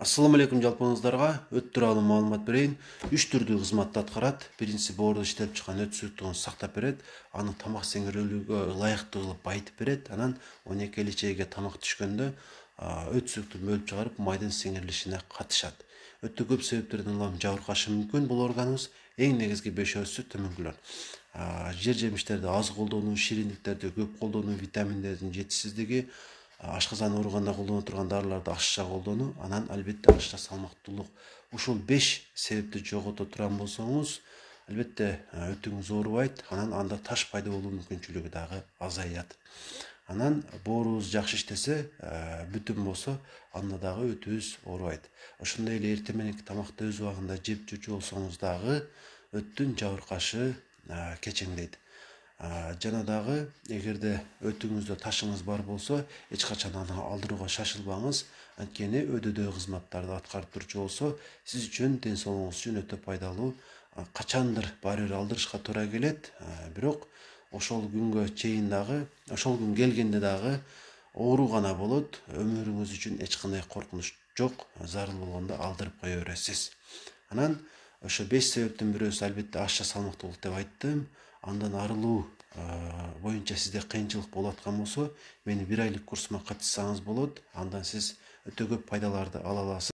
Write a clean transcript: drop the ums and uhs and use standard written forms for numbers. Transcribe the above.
Assalamu алейкум жалпыңыздарга өт тууралуу маалымат берейин. 3 түрдүү кызматты аткарат. Биринчиси боордо иштелип чыккан өт суюктугун сактап берет. Аны тамак сиңирүүлүгүгө ылайыктуу кылып байытып берет. Анан 12 чейге тамак түшкөндө өт суюктун бөлүп чыгарып майдын сиңирилишине катышат. Өтө көп себептерден улам жабыркашы мүмкүн бул органыбыз. Эң негизги бешөөсү төмөнкүлөр. Жер жемиштерди аз колдонуу, шириндиктерди көп колдонуу, витаминдердин жетишсиздиги, ашказан ооруганда колдоно турган дарыларды ашыкча колдонуу, анан албетте ашыкча салмактуулук. Ушул 5 себепти жогото турган болсоңуз, албетте өтүңүз оорубайт, анан анда таш пайда болуу мүмкүнчүлүгү дагы азаят. Анан боорубуз жакшы иштесе, бүтүн болсо, анда дагы өтүбүз оорубайт. Ошондой эле эртең мененки тамакты өз убагында жеп жүрчү болсоңуз дагы өттүн жабыркашы кечеңдейт. Жана дагы эгерде өтүңүздө ташыңыз бар болсо, эч качан аны алдырууга шашылбаңыз. Анткени өдөдөгү кызматтарды аткарып турчу болсо, сиз үчүн, ден соолугуңуз үчүн өтө пайдалуу. Качандыр баары бир алдырышка туура келет, бирок ошол күнгө чейин дагы, ошол күн келгенде дагы оору гана болот. Өмүрүңүз үчүн эч кандай коркунуч жок. Зарыл болгондо алдырып кое бересиз. Анан ошо 5 себептин бирөөсү албетте ашча салмактуулук деп айттым. Андан арылуу боюнча сизде кыйынчылык болуп аткан болсо, мени 1 айлык курсума катышсаңыз болот. Андан сиз өтө көп пайдаларды ала аласыз.